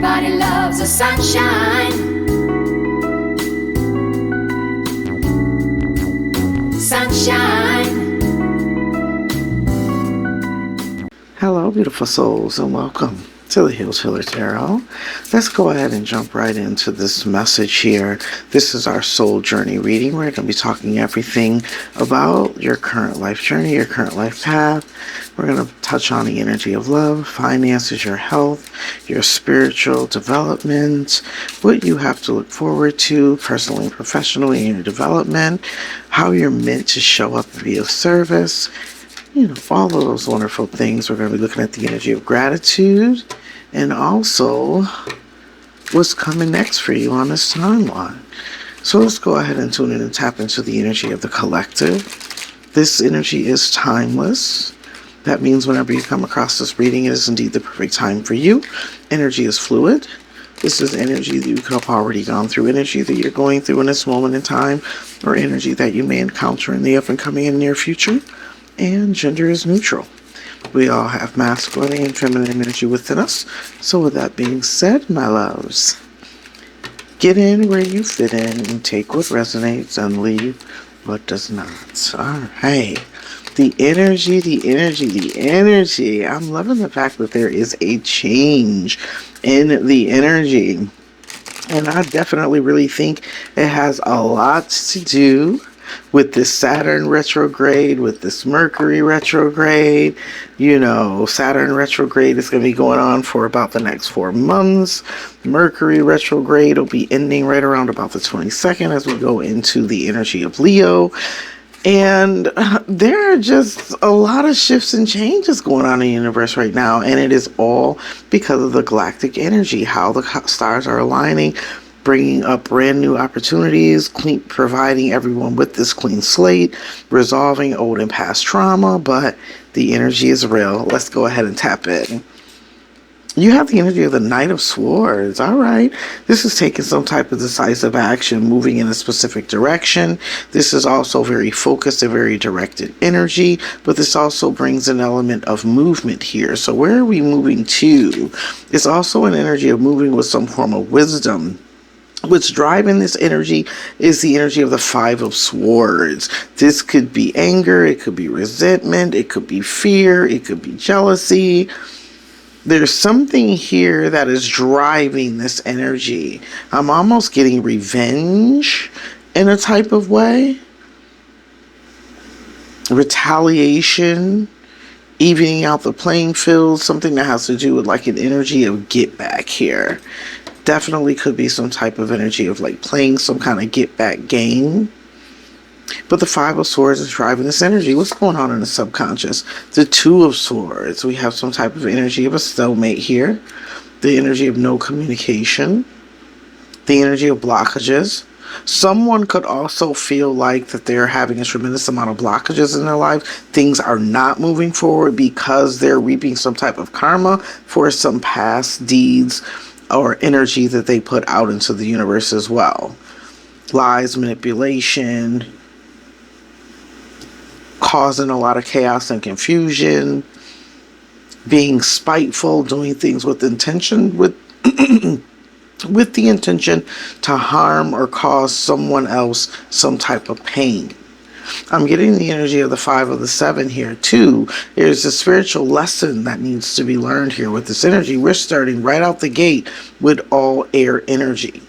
Everybody loves the sunshine. Sunshine. Hello, beautiful souls, and welcome to the Heal Healer Tarot. Let's go ahead and jump right into this message here. This is our soul journey reading. We're going to be talking everything about your current life journey, your current life path. We're going to touch on the energy of love, finances, your health, your spiritual development, what you have to look forward to personally and professionally in your development, how you're meant to show up and be of service. You know, all of those wonderful things. We're going to be looking at the energy of gratitude and also what's coming next for you on this timeline. So let's go ahead and tune in and tap into the energy of the collective. This energy is timeless. That means whenever you come across this reading, it is indeed the perfect time for you. Energy is fluid. This is energy that you could have already gone through, energy that you're going through in this moment in time, or energy that you may encounter in the up and coming and near future. And gender is neutral. We all have masculine and feminine energy within us. So with that being said, my loves, get in where you fit in and take what resonates and leave what does not. All right. The energy, the energy, the energy. I'm loving the fact that there is a change in the energy. And I definitely really think it has a lot to do with this Saturn retrograde, with this Mercury retrograde. You know, Saturn retrograde is going to be going on for about the next 4 months. Mercury retrograde will be ending right around about the 22nd as we go into the energy of Leo. And there are just a lot of shifts and changes going on in the universe right now. And it is all because of the galactic energy, how the stars are aligning, bringing up brand new opportunities, providing everyone with this clean slate, resolving old and past trauma, but the energy is real. Let's go ahead and tap in. You have the energy of the Knight of Swords. All right. This is taking some type of decisive action, moving in a specific direction. This is also very focused and very directed energy, but this also brings an element of movement here. So where are we moving to? It's also an energy of moving with some form of wisdom. What's driving this energy is the energy of the Five of Swords. This could be anger, it could be resentment, it could be fear, it could be jealousy. There's something here that is driving this energy. I'm almost getting revenge in a type of way. Retaliation, evening out the playing field, something that has to do with like an energy of get back here. Definitely could be some type of energy of like playing some kind of get back game. But the Five of Swords is driving this energy. What's going on in the subconscious? The Two of Swords. We have some type of energy of a stalemate here. The energy of no communication. The energy of blockages. Someone could also feel like that they're having a tremendous amount of blockages in their life. Things are not moving forward because they're reaping some type of karma for some past deeds or energy that they put out into the universe as well. Lies, manipulation, causing a lot of chaos and confusion, being spiteful, doing things with intention, with the intention to harm or cause someone else some type of pain. I'm getting the energy of the Five of the Seven here too. There's a spiritual lesson that needs to be learned here with this energy. We're starting right out the gate with all air energy.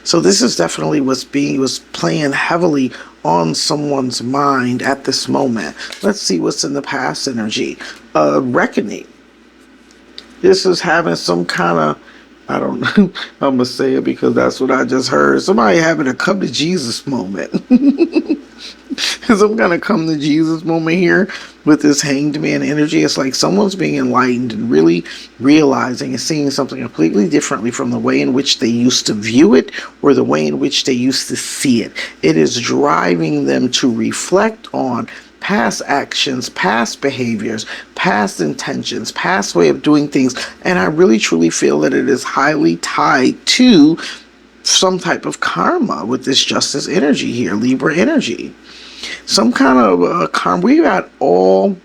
So this is definitely was playing heavily on someone's mind at this moment. Let's see what's in the past energy. Reckoning. This is having some kind of, I don't know, I'm going to say it because that's what I just heard. Somebody having a come to Jesus moment. Some kind of come to Jesus moment here with this Hanged Man energy. It's like someone's being enlightened and really realizing and seeing something completely differently from the way in which they used to view it or the way in which they used to see it. It is driving them to reflect on past actions, past behaviors, past intentions, past way of doing things. And I really truly feel that it is highly tied to some type of karma with this Justice energy here, Libra energy. Some kind of karma. We got all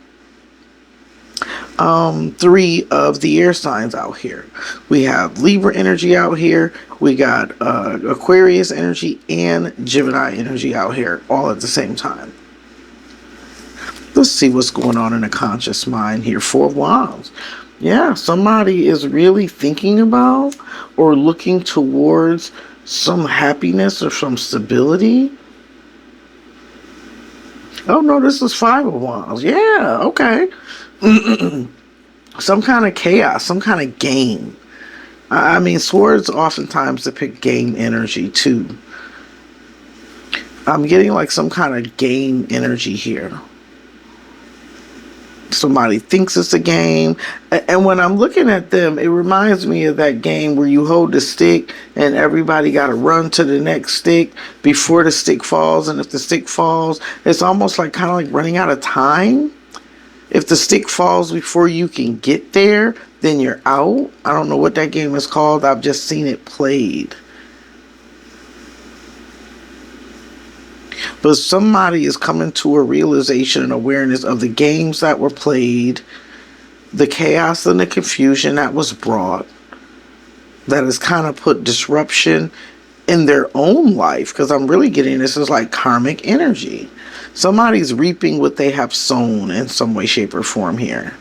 three of the air signs out here. We have Libra energy out here. We got Aquarius energy and Gemini energy out here all at the same time. Let's see what's going on in the conscious mind here. Four of Wands. Yeah, somebody is really thinking about or looking towards some happiness or some stability. Oh no, this is Five of Wands. Yeah, okay. Some kind of chaos, some kind of game. I mean, swords oftentimes depict game energy too. I'm getting like some kind of game energy here. Somebody thinks it's a game, and when I'm looking at them, it reminds me of that game where you hold the stick and everybody got to run to the next stick before the stick falls, and if the stick falls, it's almost like kind of like running out of time. If the stick falls before you can get there, then you're out. I don't know what that game is called. I've just seen it played. But somebody is coming to a realization and awareness of the games that were played, the chaos and the confusion that was brought, that has kind of put disruption in their own life. Because I'm really getting this is like karmic energy. Somebody's reaping what they have sown in some way, shape, or form here.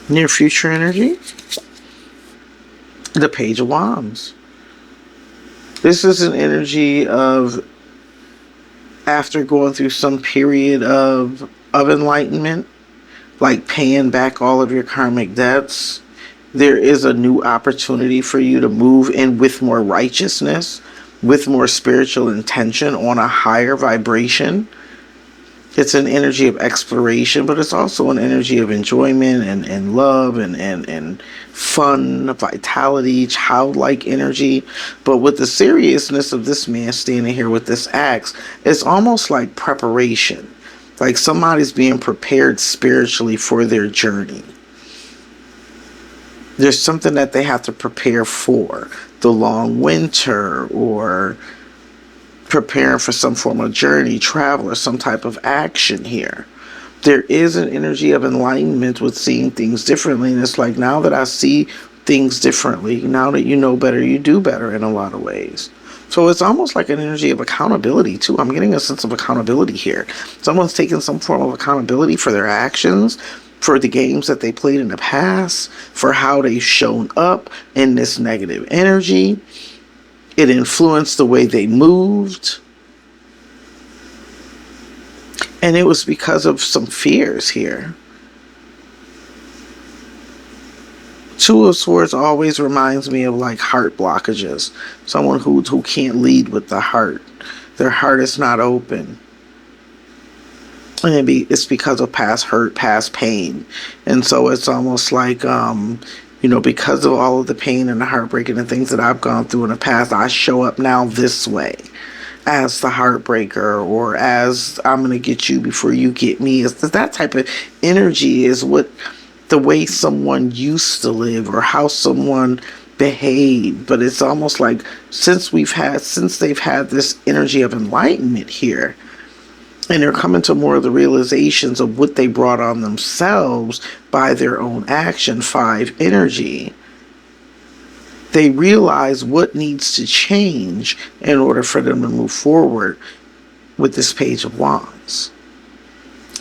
Near future energy. The Page of Wands. This is an energy of after going through some period of enlightenment, like paying back all of your karmic debts. There is a new opportunity for you to move in with more righteousness, with more spiritual intention on a higher vibration. It's an energy of exploration, but it's also an energy of enjoyment and love and fun, vitality, childlike energy. But with the seriousness of this man standing here with this axe, it's almost like preparation. Like somebody's being prepared spiritually for their journey. There's something that they have to prepare for. The long winter, or preparing for some form of journey, travel, or some type of action here. There is an energy of enlightenment with seeing things differently. And it's like, now that I see things differently, now that you know better, you do better in a lot of ways. So it's almost like an energy of accountability too. I'm getting a sense of accountability here. Someone's taking some form of accountability for their actions, for the games that they played in the past, for how they've shown up in this negative energy. It influenced the way they moved. And it was because of some fears here. Two of Swords always reminds me of like heart blockages. Someone who can't lead with the heart. Their heart is not open. And it's because of past hurt, past pain. And so it's almost like, because of all of the pain and the heartbreak and the things that I've gone through in the past, I show up now this way as the heartbreaker, or as I'm going to get you before you get me. It's that type of energy is what the way someone used to live or how someone behaved. But it's almost like since they've had this energy of enlightenment here, and they're coming to more of the realizations of what they brought on themselves by their own action, 5 energy. They realize what needs to change in order for them to move forward with this Page of Wands.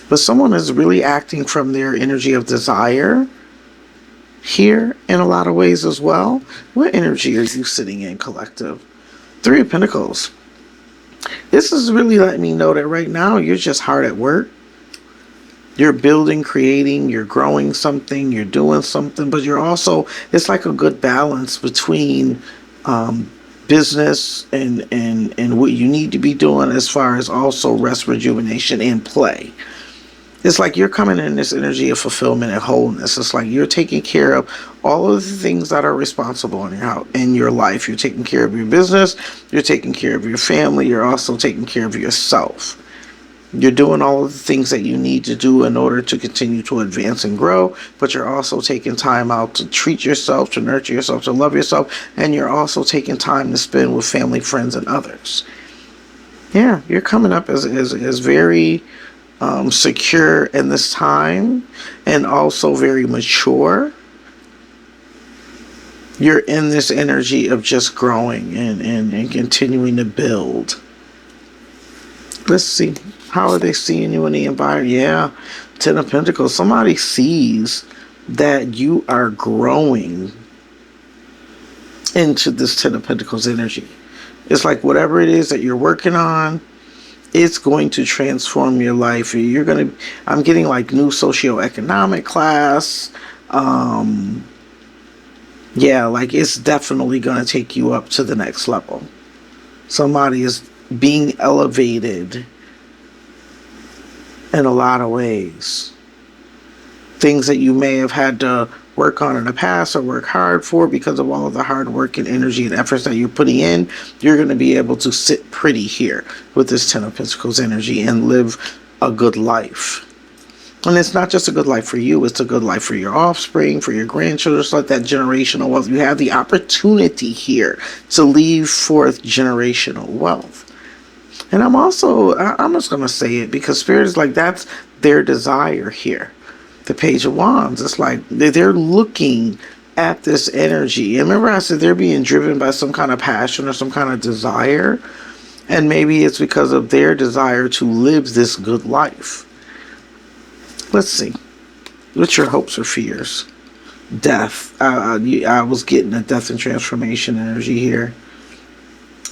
But someone is really acting from their energy of desire here in a lot of ways as well. What energy are you sitting in, collective? 3 of Pentacles. This is really letting me know that right now you're just hard at work. You're building, creating, you're growing something, you're doing something, but you're also, it's like a good balance between business and what you need to be doing, as far as also rest, rejuvenation, and play. It's like you're coming in this energy of fulfillment and wholeness. It's like you're taking care of all of the things that are responsible in your life. You're taking care of your business. You're taking care of your family. You're also taking care of yourself. You're doing all of the things that you need to do in order to continue to advance and grow, but you're also taking time out to treat yourself, to nurture yourself, to love yourself, and you're also taking time to spend with family, friends, and others. Yeah, you're coming up as very secure in this time and also very mature. You're in this energy of just growing and continuing to build. Let's see. How are they seeing you in the environment? Yeah. Ten of Pentacles. Somebody sees that you are growing into this Ten of Pentacles energy. It's like whatever it is that you're working on, it's going to transform your life. You're going to, I'm getting like new socioeconomic class. Yeah, like it's definitely going to take you up to the next level. Somebody is being elevated in a lot of ways. Things that you may have had to work on in the past or work hard for, because of all of the hard work and energy and efforts that you're putting in, you're going to be able to sit pretty here with this Ten of Pentacles energy and live a good life. And it's not just a good life for you, it's a good life for your offspring, for your grandchildren. It's like that generational wealth. You have the opportunity here to leave forth generational wealth. And I'm just going to say it because Spirit is like, that's their desire here. The Page of Wands, it's like they're looking at this energy. And remember I said they're being driven by some kind of passion or some kind of desire. And maybe it's because of their desire to live this good life. Let's see. What's your hopes or fears? Death. I was getting a death and transformation energy here.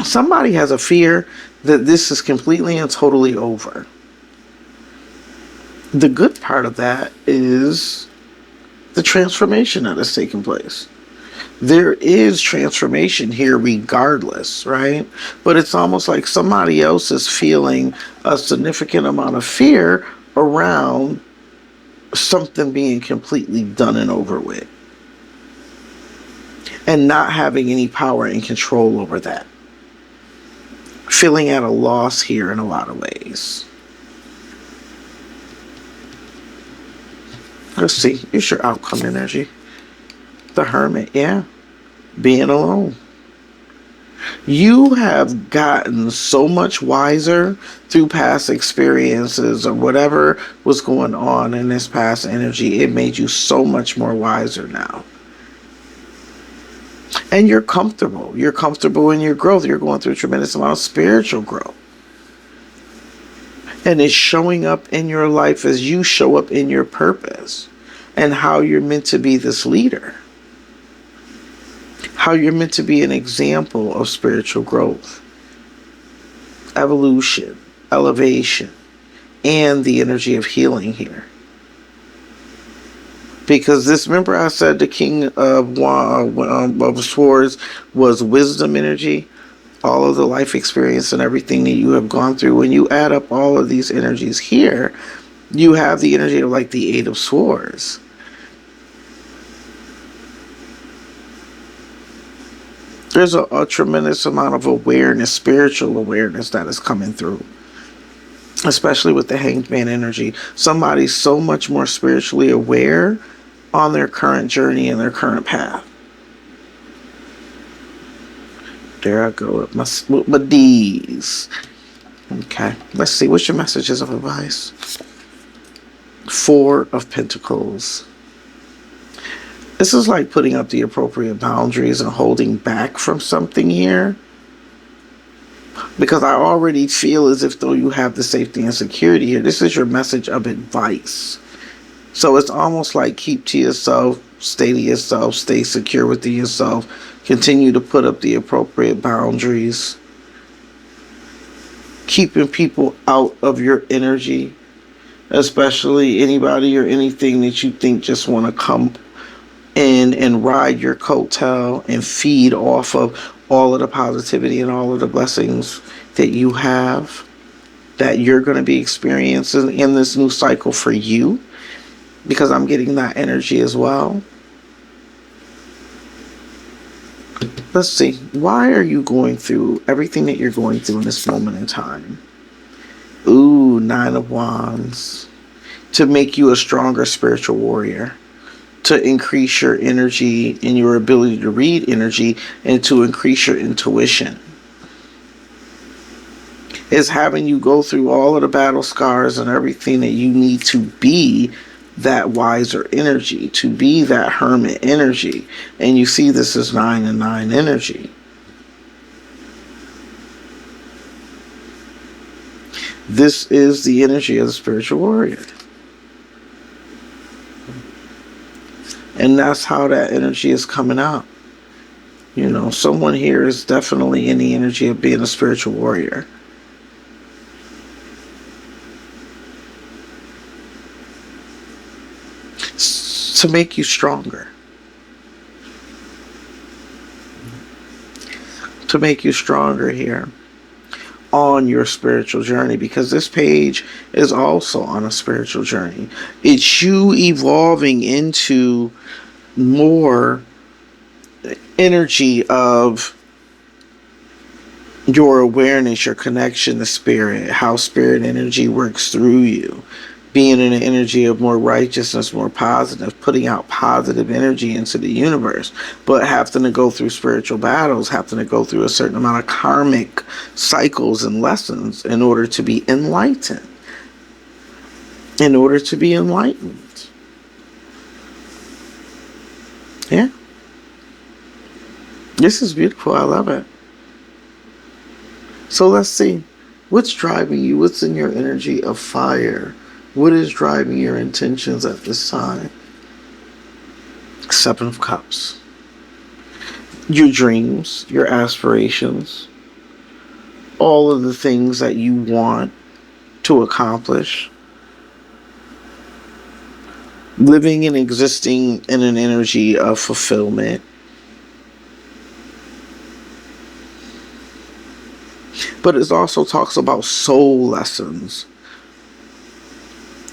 Somebody has a fear that this is completely and totally over. The good part of that is the transformation that has taken place. There is transformation here regardless, right? But it's almost like somebody else is feeling a significant amount of fear around something being completely done and over with, and not having any power and control over that. Feeling at a loss here in a lot of ways. Let's see. It's your outcome energy. The Hermit, yeah. Being alone. You have gotten so much wiser through past experiences or whatever was going on in this past energy. It made you so much more wiser now. And you're comfortable. You're comfortable in your growth. You're going through a tremendous amount of spiritual growth. And it's showing up in your life as you show up in your purpose and how you're meant to be this leader. How you're meant to be an example of spiritual growth, evolution, elevation, and the energy of healing here. Because this, remember I said the King of Swords was wisdom energy, all of the life experience and everything that you have gone through. When you add up all of these energies here, you have the energy of like the Eight of Swords. There's a tremendous amount of awareness, spiritual awareness that is coming through. Especially with the Hanged Man energy. Somebody's so much more spiritually aware on their current journey and their current path. There I go with my D's. Okay, let's see. What's your messages of advice? Four of Pentacles. This is like putting up the appropriate boundaries and holding back from something here. Because I already feel as if though you have the safety and security here. This is your message of advice. So it's almost like keep to yourself, stay to yourself, stay secure within yourself. Continue to put up the appropriate boundaries. Keeping people out of your energy. Especially anybody or anything that you think just want to come in and ride your coattail and feed off of all of the positivity and all of the blessings that you have, that you're going to be experiencing in this new cycle for you, because I'm getting that energy as well. Let's see. Why are you going through everything that you're going through in this moment in time? Ooh, Nine of Wands. To make you a stronger spiritual warrior. To increase your energy and your ability to read energy, and to increase your intuition. It's having you go through all of the battle scars and everything that you need to be that wiser energy, to be that hermit energy. And you see this as 9 and 9 energy. This is the energy of the spiritual warrior. And that's how that energy is coming out. You know, someone here is definitely in the energy of being a spiritual warrior. To make you stronger. To make you stronger here on your spiritual journey, because this page is also on a spiritual journey. It's you evolving into more energy of your awareness, your connection to spirit, how spirit energy works through you, being in an energy of more righteousness, more positive, putting out positive energy into the universe, but having to go through spiritual battles, having to go through a certain amount of karmic cycles and lessons in order to be enlightened. In order to be enlightened. Yeah. This is beautiful. I love it. So let's see. What's driving you? What's in your energy of fire? What is driving your intentions at this time? 7 of Cups. Your dreams, your aspirations, all of the things that you want to accomplish. Living and existing in an energy of fulfillment. But it also talks about soul lessons.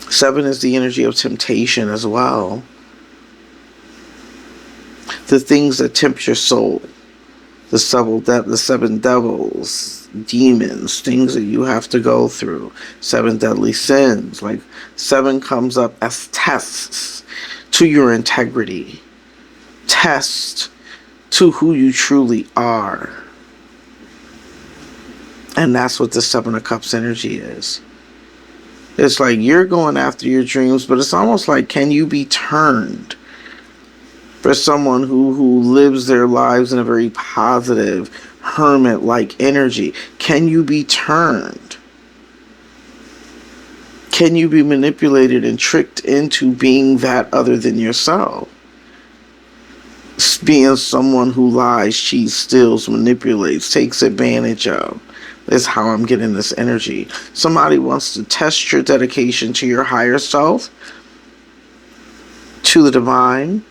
7 is the energy of temptation as well. The things that tempt your soul. The 7 devils, demons, things that you have to go through. 7 deadly sins. Like 7 comes up as tests to your integrity. Test to who you truly are. And that's what the 7 of Cups energy is. It's like you're going after your dreams, but it's almost like, can you be turned? For someone who lives their lives in a very positive, hermit-like energy, can you be turned? Can you be manipulated and tricked into being that other than yourself? Being someone who lies, cheats, steals, manipulates, takes advantage of. Is how I'm getting this energy. Somebody wants to test your dedication to your higher self, to the divine,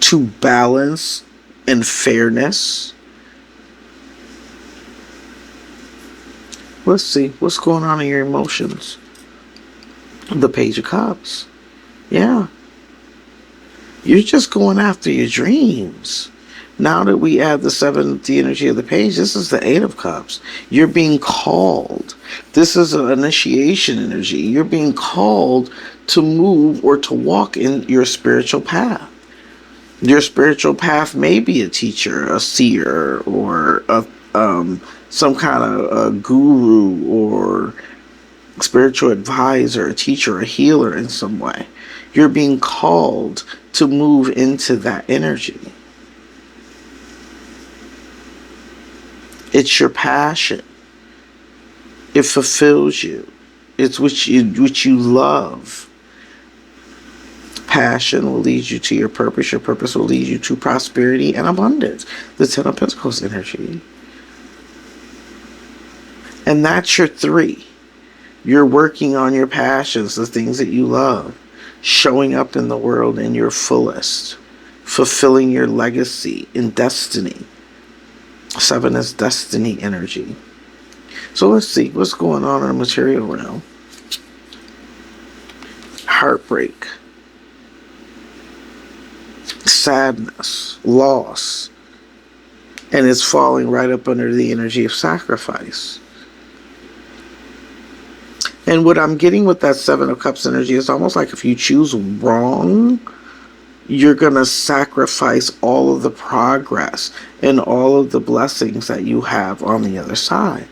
to balance and fairness. Let's see what's going on in your emotions. The Page of Cups. Yeah. You're just going after your dreams. Now that we add the 7, the energy of the page, this is the 8 of Cups. You're being called. This is an initiation energy. You're being called to move or to walk in your spiritual path. Your spiritual path may be a teacher, a seer, or some kind of a guru or spiritual advisor, a teacher, a healer in some way. You're being called to move into that energy. It's your passion. It fulfills you. It's what you love. Passion will lead you to your purpose. Your purpose will lead you to prosperity and abundance. The 10 of Pentacles energy. And that's your 3. You're working on your passions, the things that you love. Showing up in the world in your fullest. Fulfilling your legacy and destiny. 7 is destiny energy. So let's see what's going on in the material realm. Heartbreak. Sadness. Loss. And it's falling right up under the energy of sacrifice. And what I'm getting with that 7 of Cups energy is almost like if you choose wrong, you're going to sacrifice all of the progress and all of the blessings that you have on the other side.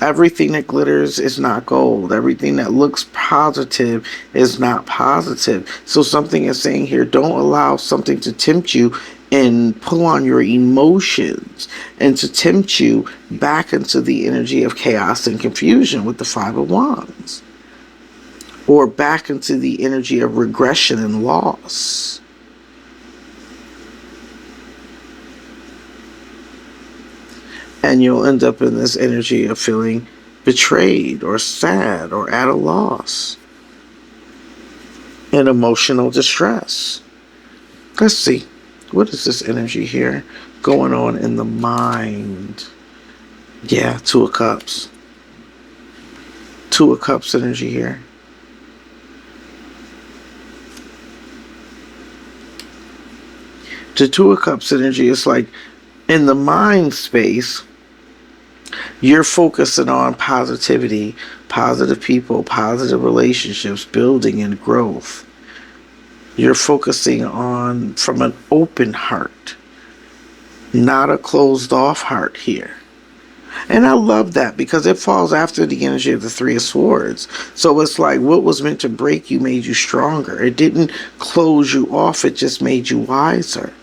Everything that glitters is not gold. Everything that looks positive is not positive. So something is saying here, don't allow something to tempt you and pull on your emotions and to tempt you back into the energy of chaos and confusion with the Five of Wands. Or back into the energy of regression and loss. And you'll end up in this energy of feeling betrayed or sad or at a loss. And emotional distress. Let's see. What is this energy here going on in the mind? Yeah, Two of Cups. Two of Cups energy here. The Two of Cups energy is like in the mind space, you're focusing on positivity, positive people, positive relationships, building and growth. You're focusing on from an open heart, not a closed off heart here. And I love that because it falls after the energy of the Three of Swords. So it's like what was meant to break you made you stronger. It didn't close you off, it just made you wiser.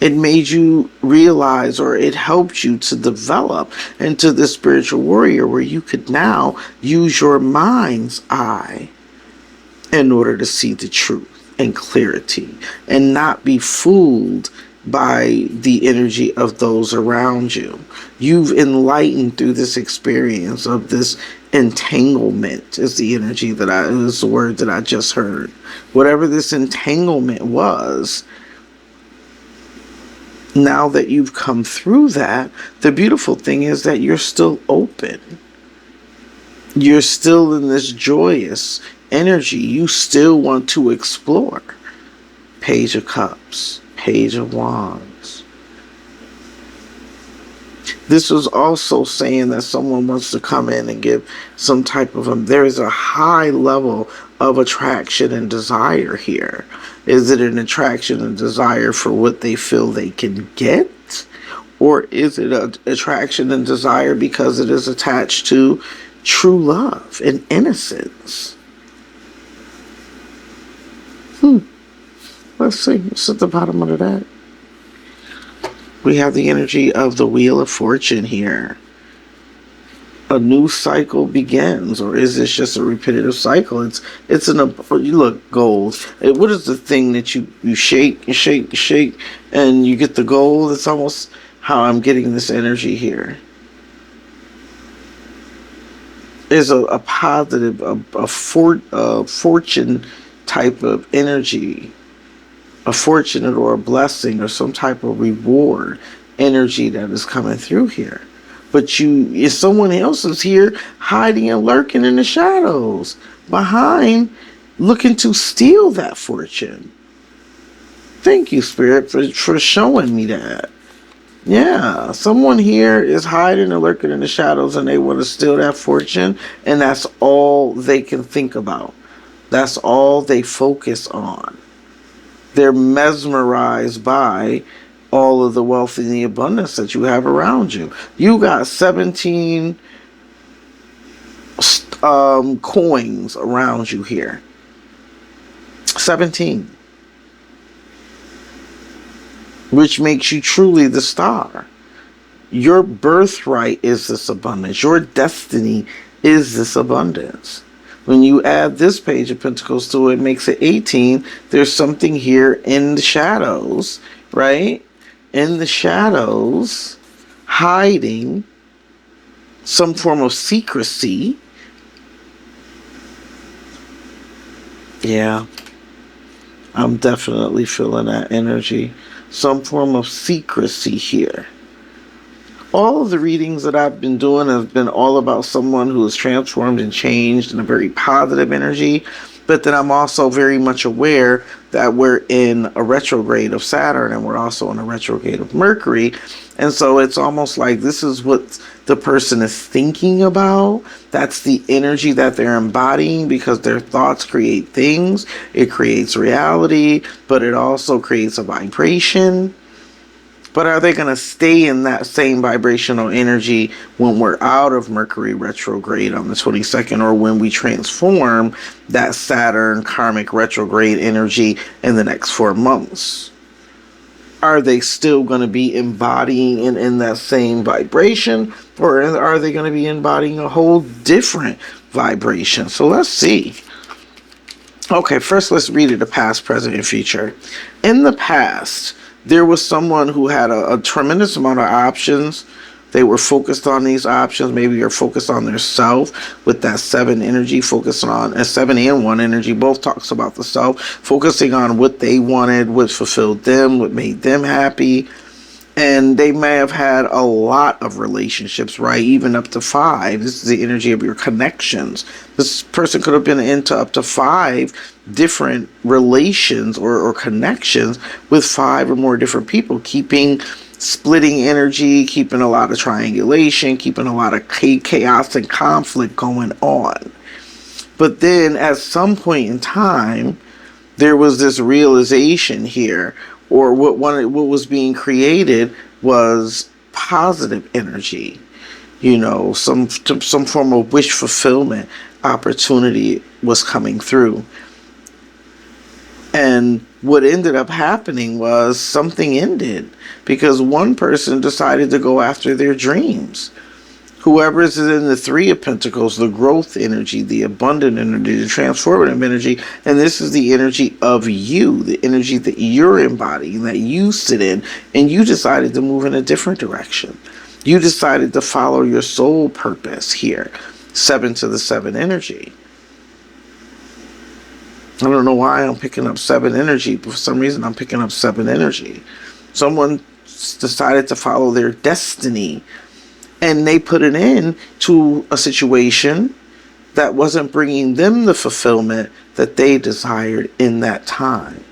It made you realize, or it helped you to develop into the spiritual warrior where you could now use your mind's eye in order to see the truth and clarity and not be fooled by the energy of those around you. You've enlightened through this experience of this entanglement is the energy is the word that I just heard. Whatever this entanglement was, now that you've come through that, the beautiful thing is that you're still open. You're still in this joyous energy. You still want to explore. Page of Cups, Page of Wands. This was also saying that someone wants to come in and give some type of there is a high level of attraction and desire here. Is it an attraction and desire for what they feel they can get? Or is it an attraction and desire because it is attached to true love and innocence? Let's see. What's at the bottom of that? We have the energy of the Wheel of Fortune here. A new cycle begins, or is this just a repetitive cycle? It's you look, gold. What is the thing that you shake and shake and shake and you get the gold? It's almost how I'm getting this energy here. There's a positive, a fortune type of energy, a fortunate or a blessing or some type of reward energy that is coming through here. But if someone else is here hiding and lurking in the shadows behind, looking to steal that fortune. Thank you, Spirit, for showing me that. Yeah, someone here is hiding and lurking in the shadows and they want to steal that fortune, and that's all they can think about. That's all they focus on. They're mesmerized by all of the wealth and the abundance that you have around you. You got 17 coins around you here. 17. Which makes you truly the star. Your birthright is this abundance. Your destiny is this abundance. When you add this Page of Pentacles to it, it makes it 18. There's something here in the shadows, right? In the shadows, hiding some form of secrecy. Yeah, I'm definitely feeling that energy. Some form of secrecy here. All of the readings that I've been doing have been all about someone who is transformed and changed in a very positive energy. But then I'm also very much aware that we're in a retrograde of Saturn and we're also in a retrograde of Mercury. And so it's almost like this is what the person is thinking about. That's the energy that they're embodying, because their thoughts create things. It creates reality, but it also creates a vibration. But are they going to stay in that same vibrational energy when we're out of Mercury retrograde on the 22nd, or when we transform that Saturn karmic retrograde energy in the next 4 months? Are they still going to be embodying in that same vibration, or are they going to be embodying a whole different vibration? So let's see. Okay, first let's read it, the past, present, and future. In the past, there was someone who had a tremendous amount of options. They were focused on these options. Maybe you're focused on their self with that 7 energy, focusing on a 7 and 1 energy. Both talks about the self, focusing on what they wanted, what fulfilled them, what made them happy. And they may have had a lot of relationships, right? Even up to 5. This is the energy of your connections. This person could have been into up to 5 different relations or connections with 5 or more different people, splitting energy, keeping a lot of triangulation, keeping a lot of chaos and conflict going on. But then at some point in time, there was this realization here, or what was being created was positive energy, some form of wish fulfillment opportunity was coming through. And what ended up happening was something ended because one person decided to go after their dreams. Whoever is in the 3 of Pentacles, the growth energy, the abundant energy, the transformative energy, and this is the energy of you, the energy that you're embodying, that you sit in, and you decided to move in a different direction. You decided to follow your soul purpose here. 7 to the 7 energy. I don't know why I'm picking up 7 energy, but for some reason I'm picking up 7 energy. Someone decided to follow their destiny, and they put an end to a situation that wasn't bringing them the fulfillment that they desired in that time.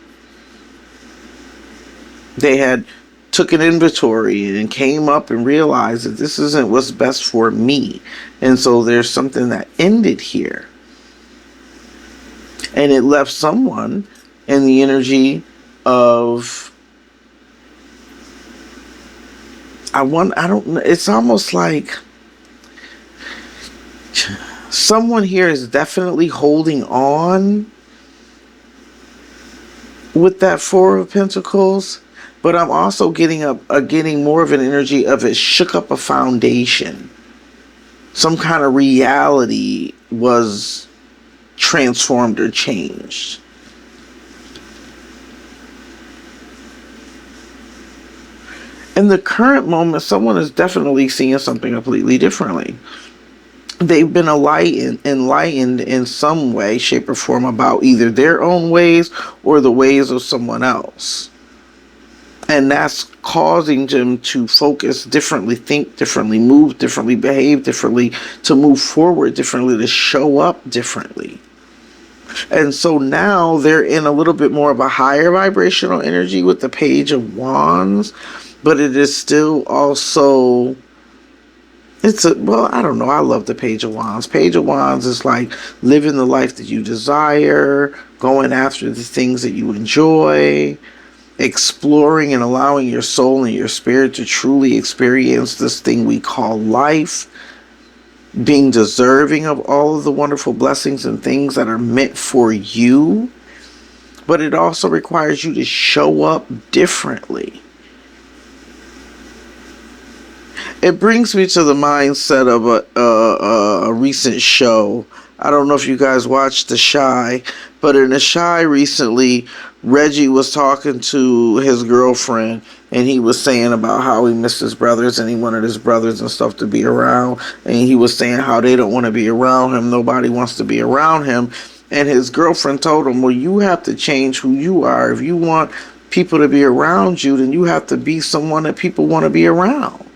They had took an inventory and came up and realized that this isn't what's best for me. And so there's something that ended here. And it left someone in the energy of, it's almost like someone here is definitely holding on with that 4 of Pentacles, but I'm also getting more of an energy of it shook up a foundation. Some kind of reality was transformed or changed. In the current moment, someone is definitely seeing something completely differently. They've been enlightened in some way, shape, or form about either their own ways or the ways of someone else. And that's causing them to focus differently, think differently, move differently, behave differently, to move forward differently, to show up differently. And so now they're in a little bit more of a higher vibrational energy with the Page of Wands. But it is still also, I don't know. I love the Page of Wands. Page of Wands is like living the life that you desire, going after the things that you enjoy, exploring and allowing your soul and your spirit to truly experience this thing we call life, being deserving of all of the wonderful blessings and things that are meant for you. But it also requires you to show up differently. It brings me to the mindset of a recent show. I don't know if you guys watched The Chi, but in The Chi recently, Reggie was talking to his girlfriend, and he was saying about how he missed his brothers and he wanted his brothers and stuff to be around. And he was saying how they don't want to be around him. Nobody wants to be around him. And his girlfriend told him, well, you have to change who you are. If you want people to be around you, then you have to be someone that people want to be around.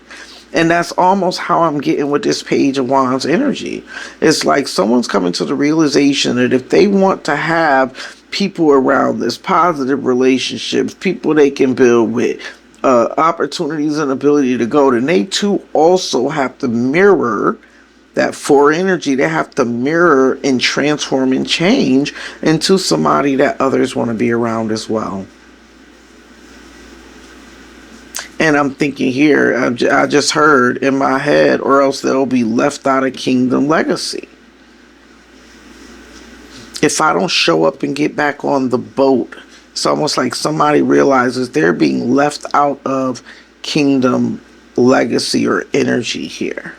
And that's almost how I'm getting with this Page of Wands energy. It's like someone's coming to the realization that if they want to have people around this, positive relationships, people they can build with, opportunities and ability to go, then they too also have to mirror that 4 energy. They have to mirror and transform and change into somebody that others want to be around as well. And I'm thinking here, I just heard in my head, or else they'll be left out of kingdom legacy. If I don't show up and get back on the boat, it's almost like somebody realizes they're being left out of kingdom legacy or energy here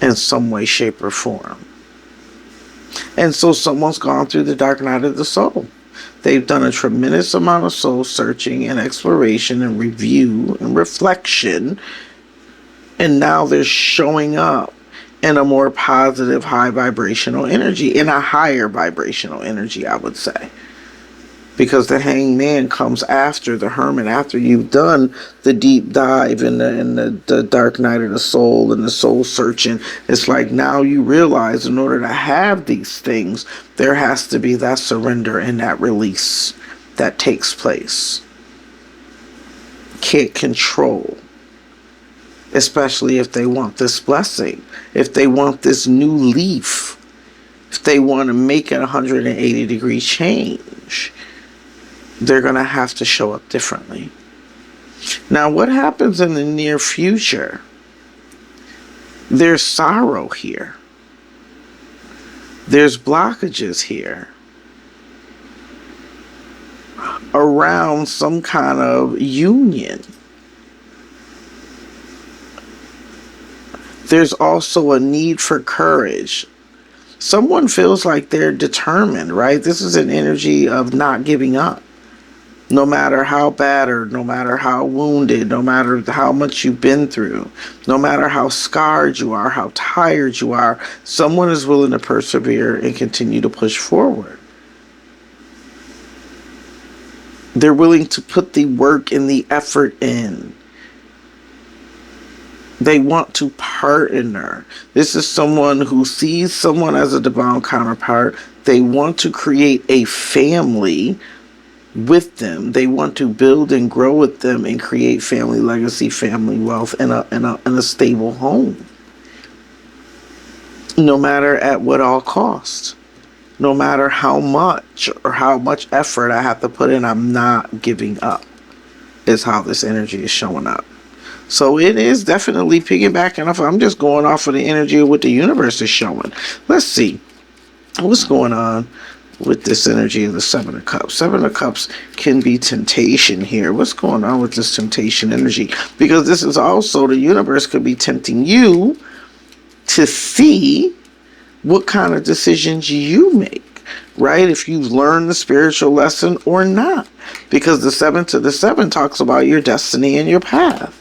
in some way, shape, or form. And so someone's gone through the dark night of the soul. They've done a tremendous amount of soul searching and exploration and review and reflection. And now they're showing up in a more positive, high vibrational energy, in a higher vibrational energy, I would say. Because the hanged man comes after the hermit, after you've done the deep dive in the dark night of the soul and the soul searching. It's like now you realize in order to have these things, there has to be that surrender and that release that takes place. Can't control. Especially if they want this blessing, if they want this new leaf, if they want to make a 180-degree change, they're going to have to show up differently. Now, what happens in the near future? There's sorrow here. There's blockages here around some kind of union. There's also a need for courage. Someone feels like they're determined, right? This is an energy of not giving up. No matter how battered, no matter how wounded, no matter how much you've been through, no matter how scarred you are, how tired you are, someone is willing to persevere and continue to push forward. They're willing to put the work and the effort in. They want to partner. This is someone who sees someone as a divine counterpart. They want to create a family with them. They want to build and grow with them and create family legacy, family wealth, and a stable home. No matter at what all cost. No matter how much or how much effort I have to put in, I'm not giving up, is how this energy is showing up. So it is definitely piggybacking off. I'm just going off of the energy of what the universe is showing. Let's see what's going on with this energy of the Seven of Cups. Seven of Cups can be temptation here. What's going on with this temptation energy? Because this is also, the universe could be tempting you to see what kind of decisions you make, right? If you've learned the spiritual lesson or not. Because the 7 to the 7 talks about your destiny and your path.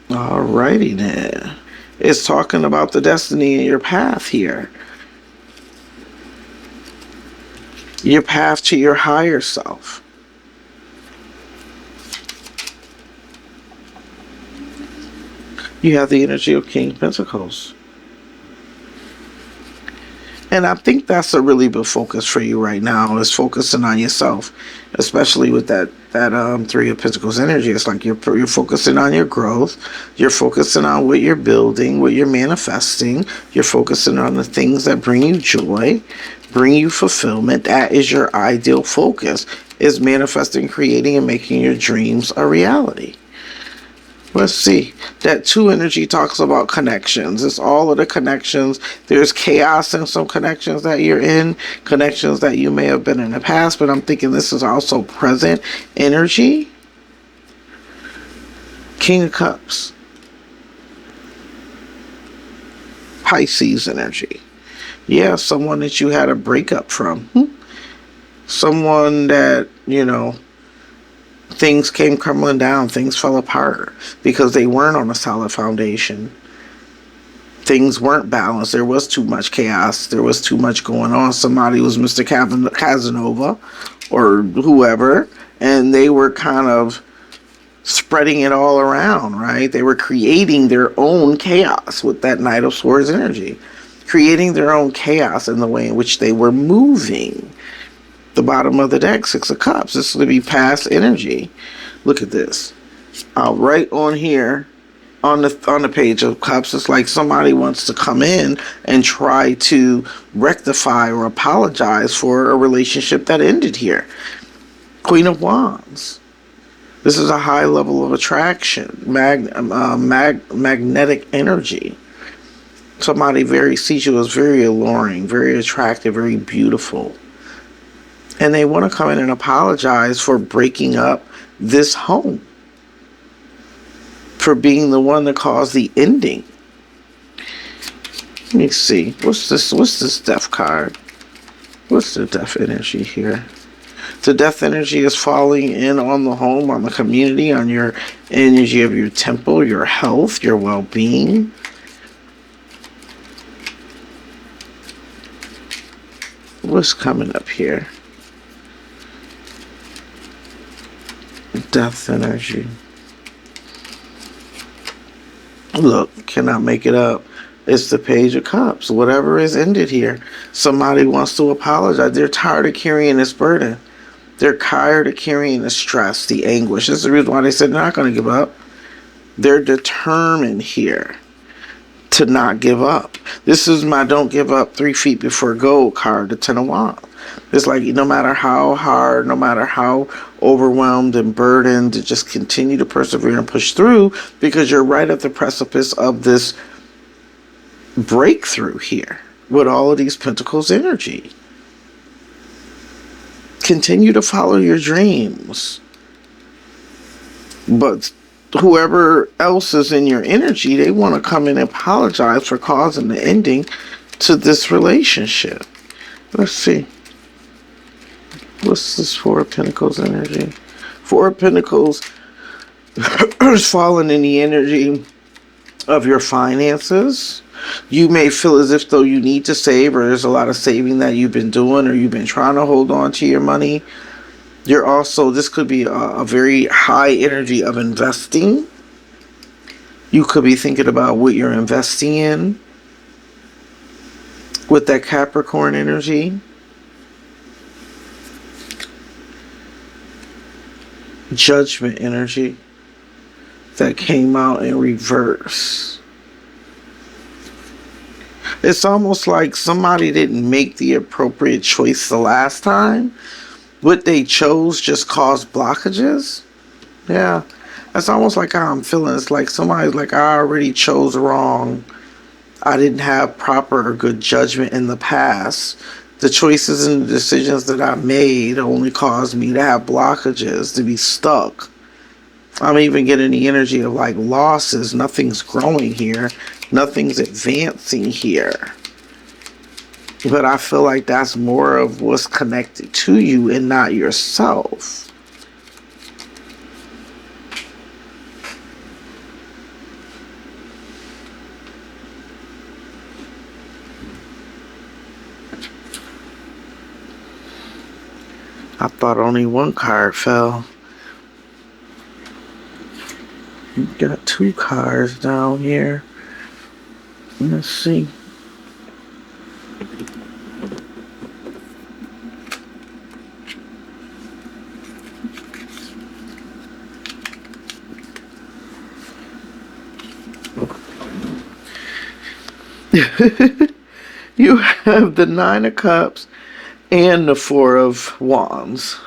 Alrighty then. It's talking about the destiny and your path here. Your path to your higher self. You have the energy of King of Pentacles. And I think that's a really big focus for you right now, is focusing on yourself, especially with that Three of Pentacles energy. It's like you're focusing on your growth. You're focusing on what you're building, what you're manifesting. You're focusing on the things that bring you joy, bring you fulfillment. That is your ideal focus, is manifesting, creating, and making your dreams a reality. Let's see. That 2 energy talks about connections. It's all of the connections. There's chaos in some connections that you're in, connections that you may have been in the past, but I'm thinking this is also present energy. King of Cups. Pisces energy. Yeah, someone that you had a breakup from. Someone that, things came crumbling down, things fell apart because they weren't on a solid foundation. Things weren't balanced. There was too much chaos. There was too much going on. Somebody was Mr. Casanova or whoever, and they were kind of spreading it all around, right? They were creating their own chaos with that Knight of Swords energy, creating their own chaos in the way in which they were moving. The bottom of the deck, 6 of Cups. This would be past energy. Look at this. Right on here, on the page of Cups, it's like somebody wants to come in and try to rectify or apologize for a relationship that ended here. Queen of Wands. This is a high level of attraction, magnetic energy. Somebody sees you as very alluring, very attractive, very beautiful. And they want to come in and apologize for breaking up this home, for being the one that caused the ending. Let me see. What's this death card? What's the death energy here? The death energy is falling in on the home, on the community, on your energy of your temple, your health, your well-being. What's coming up here? Death energy. Look, cannot make it up. It's the Page of Cups. Whatever is ended here, somebody wants to apologize. They're tired of carrying this burden. They're tired of carrying the stress, the anguish. This is the reason why they said they're not going to give up. They're determined here to not give up. This is my don't give up 3 feet before gold card, the Ten of Wands. It's like no matter how hard, no matter how overwhelmed and burdened, to just continue to persevere and push through, because you're right at the precipice of this breakthrough here with all of these Pentacles energy. Continue to follow your dreams. But whoever else is in your energy, they want to come in and apologize for causing the ending to this relationship. Let's see. What's this Four of Pentacles energy? Four of Pentacles is falling in the energy of your finances. You may feel as if though you need to save, or there's a lot of saving that you've been doing, or you've been trying to hold on to your money. You're also, this could be a very high energy of investing. You could be thinking about what you're investing in with that Capricorn energy. Judgment energy that came out in reverse. It's almost like somebody didn't make the appropriate choice the last time. What they chose just caused blockages. Yeah, that's almost like how I'm feeling. It's like somebody's like, I already chose wrong. I didn't have proper or good judgment in the past. The choices and the decisions that I made only caused me to have blockages, to be stuck. I'm even getting the energy of like losses. Nothing's growing here. Nothing's advancing here. But I feel like that's more of what's connected to you and not yourself. I thought only one card fell. You got 2 cards down here. Let's see. You have the 9 of Cups and the 4 of Wands.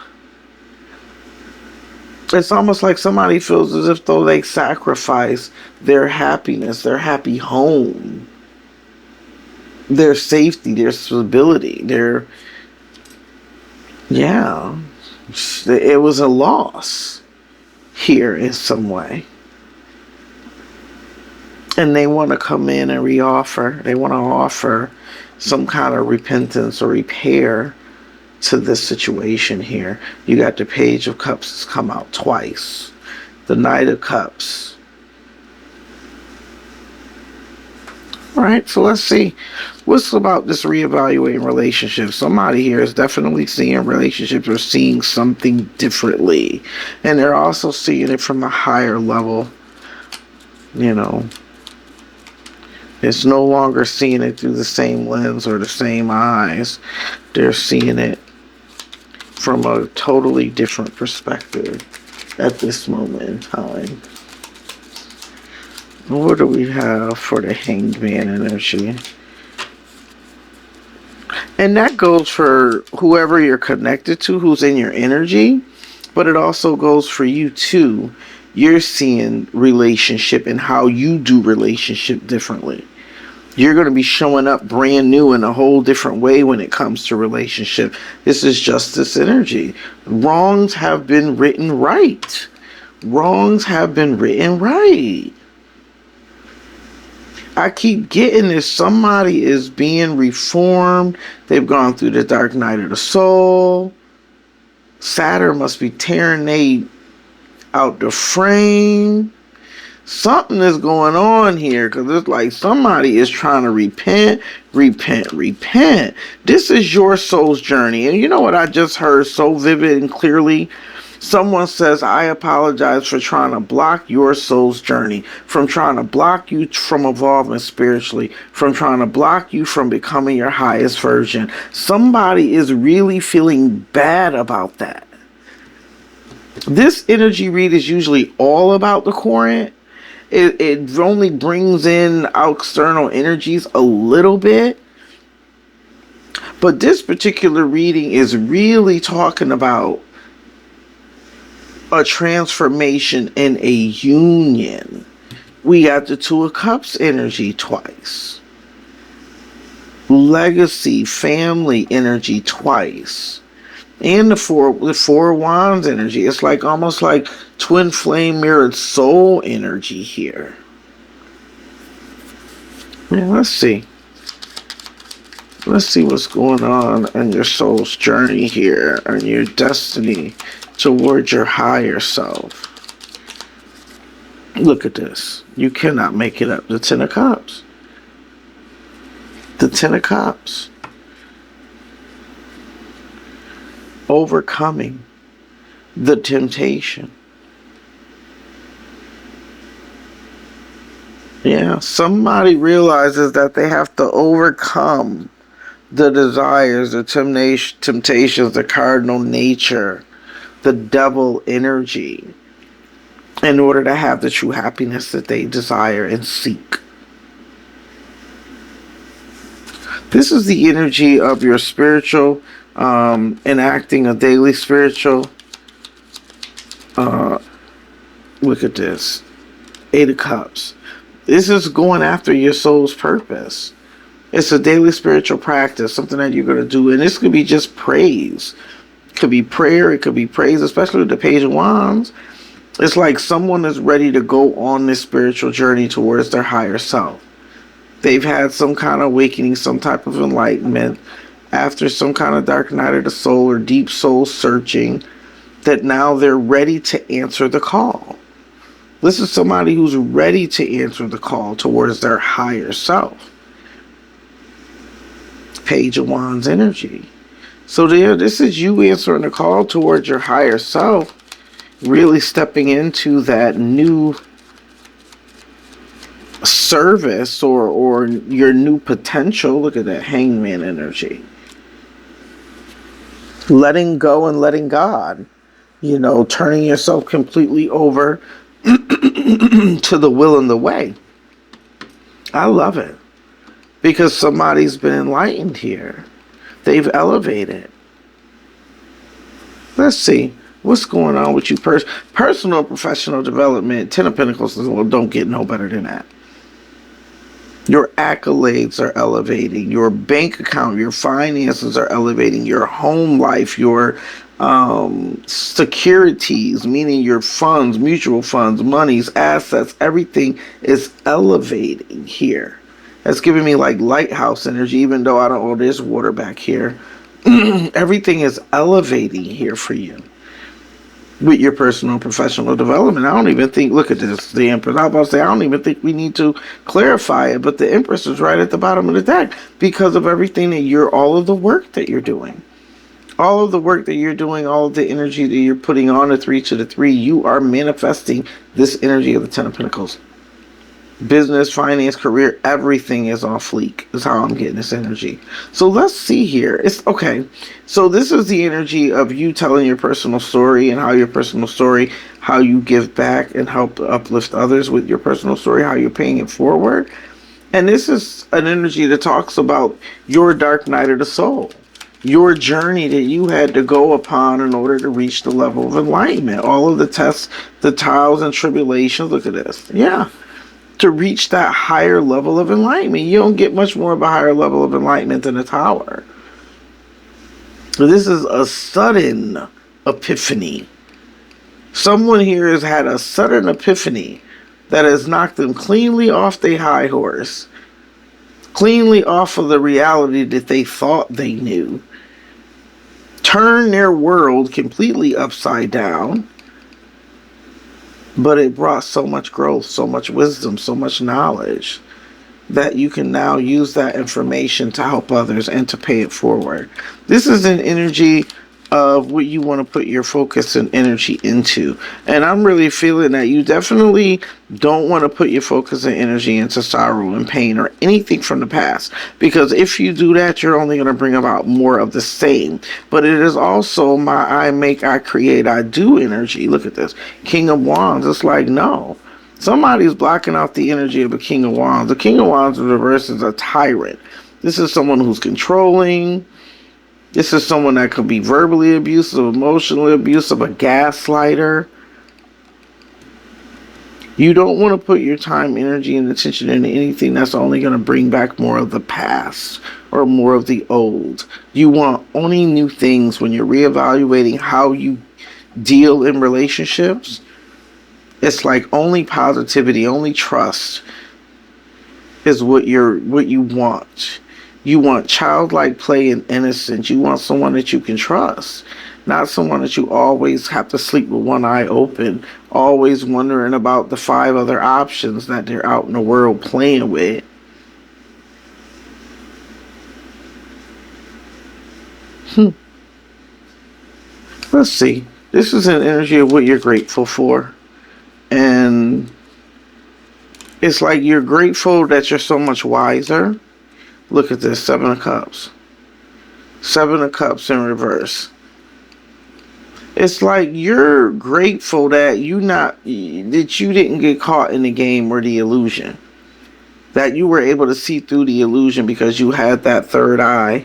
It's almost like somebody feels as if though they sacrifice their happiness, their happy home, their safety, their stability, it was a loss here in some way. And they want to come in and reoffer. They want to offer some kind of repentance or repair to this situation here. You got the Page of Cups has come out twice. The Knight of Cups. All right, so let's see. What's about this reevaluating relationships? Somebody here is definitely seeing relationships or seeing something differently. And they're also seeing it from a higher level. You know, it's no longer seeing it through the same lens or the same eyes. They're seeing it from a totally different perspective at this moment in time. What do we have for the Hanged Man energy? And that goes for whoever you're connected to, who's in your energy. But it also goes for you too. You're seeing relationship and how you do relationship differently. You're going to be showing up brand new in a whole different way when it comes to relationship. This is justice energy. Wrongs have been written right. Wrongs have been written right. I keep getting this. Somebody is being reformed. They've gone through the dark night of the soul. Saturn must be tearing they out the frame. Something is going on here, because it's like somebody is trying to repent. This is your soul's journey. And you know what I just heard so vivid and clearly? Someone says, I apologize for trying to block your soul's journey, from trying to block you from evolving spiritually, from trying to block you from becoming your highest version. Somebody is really feeling bad about that. This energy read is usually all about the current. It only brings in external energies a little bit. But this particular reading is really talking about a transformation in a union. We got the Two of Cups energy twice. Legacy, family energy twice. And the four of Wands energy. It's like almost like twin flame mirrored soul energy here. Yeah, let's see. Let's see what's going on in your soul's journey here, and your destiny towards your higher self. Look at this. You cannot make it up. The Ten of Cups. The Ten of Cups. Overcoming the temptation. Yeah, somebody realizes that they have to overcome the desires, the temptations, the cardinal nature, the devil energy, in order to have the true happiness that they desire and seek. This is the energy of your spiritual enacting a daily spiritual. Look at this. Eight of Cups. This is going after your soul's purpose. It's a daily spiritual practice, something that you're going to do. And this could be just praise. It could be prayer. It could be praise, especially with the Page of Wands. It's like someone is ready to go on this spiritual journey towards their higher self. They've had some kind of awakening, some type of enlightenment, after some kind of dark night of the soul or deep soul searching, that now they're ready to answer the call. This is somebody who's ready to answer the call towards their higher self. Page of Wands energy. So there, this is you answering the call towards your higher self, really stepping into that new service or your new potential. Look at that Hangman energy. Letting go and letting God, you know, turning yourself completely over to the will and the way. I love it, because somebody's been enlightened here. They've elevated. Let's see what's going on with you. Personal and professional development. Ten of Pentacles, well, don't get no better than that. Your accolades are elevating. Your bank account, your finances are elevating. Your home life, your securities, meaning your funds, mutual funds, monies, assets, everything is elevating here. That's giving me like lighthouse energy, even though I don't, oh, there's water back here. Everything is elevating here for you with your personal and professional development. I don't even think, look at this, the Empress. I was about to say, I don't even think we need to clarify it, but the Empress is right at the bottom of the deck because of everything that all of the work that you're doing. All of the work that you're doing, all of the energy that you're putting on the 3 to the 3, you are manifesting this energy of the Ten of Pentacles. Business, finance, career, everything is on fleek, is how I'm getting this energy. So let's see here. It's okay. So this is the energy of you telling your personal story, and how your personal story, how you give back and help uplift others with your personal story, how you're paying it forward. And this is an energy that talks about your dark night of the soul. your journey that you had to go upon in order to reach the level of enlightenment. All of the tests, the trials and tribulations. Look at this. Yeah. To reach that higher level of enlightenment. You don't get much more of a higher level of enlightenment than a tower. This is a sudden epiphany. Someone here has had a sudden epiphany that has knocked them cleanly off their high horse, cleanly off of the reality that they thought they knew, turned their world completely upside down, but it brought so much growth, so much wisdom, so much knowledge that you can now use that information to help others and to pay it forward. This is an energy of what you want to put your focus and energy into. And I'm really feeling that you definitely don't want to put your focus and energy into sorrow and pain or anything from the past. Because if you do that, you're only going to bring about more of the same. But it is also my I make, I create, I do energy. Look at this. King of Wands. It's like, no. Somebody's blocking out the energy of the King of Wands. The King of Wands in reverse is a tyrant. This is someone who's controlling. This is someone that could be verbally abusive, emotionally abusive, a gaslighter. You don't want to put your time, energy, and attention into anything that's only going to bring back more of the past or more of the old. You want only new things when you're reevaluating how you deal in relationships. It's like only positivity, only trust is what you want. You want childlike play and innocence. You want someone that you can trust, not someone that you always have to sleep with one eye open, always wondering about the 5 other options that they're out in the world playing with. Let's see. This is an energy of what you're grateful for. And it's like you're grateful that you're so much wiser. Look at this, 7 of Cups. 7 of Cups in reverse. It's like you're grateful that you didn't get caught in the game or the illusion. That you were able to see through the illusion because you had that third eye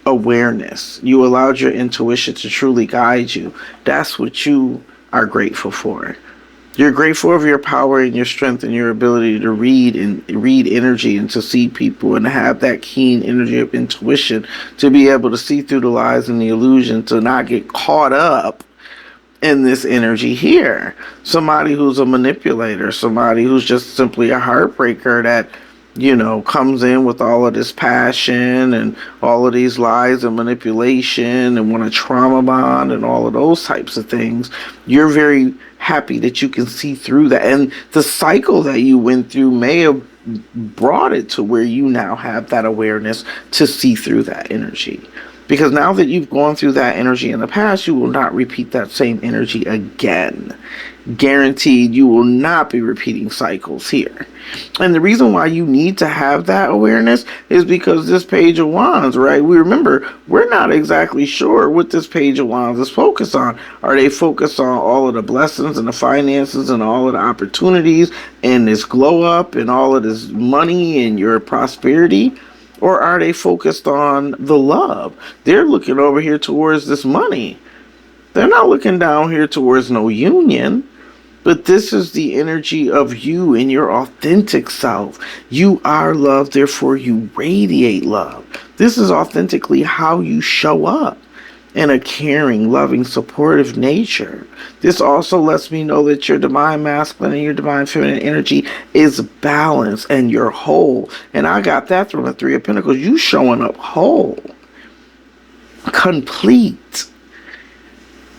awareness. You allowed your intuition to truly guide you. That's what you are grateful for. You're grateful of your power and your strength and your ability to read energy and to see people and to have that keen energy of intuition to be able to see through the lies and the illusion, to not get caught up in this energy here. Somebody who's a manipulator, somebody who's just simply a heartbreaker that, comes in with all of this passion and all of these lies and manipulation and want to trauma bond and all of those types of things. You're very happy that you can see through that. And the cycle that you went through may have brought it to where you now have that awareness to see through that energy. Because now that you've gone through that energy in the past, you will not repeat that same energy again. Guaranteed, you will not be repeating cycles here. And the reason why you need to have that awareness is because this Page of Wands, right? We're not exactly sure what this Page of Wands is focused on. Are they focused on all of the blessings and the finances and all of the opportunities and this glow up and all of this money and your prosperity? Or are they focused on the love? They're looking over here towards this money. They're not looking down here towards no union. But this is the energy of you and your authentic self. You are love, therefore you radiate love. This is authentically how you show up in a caring, loving, supportive nature. This also lets me know that your divine masculine and your divine feminine energy is balanced and you're whole. And I got that from the 3 of Pentacles. You showing up whole, complete.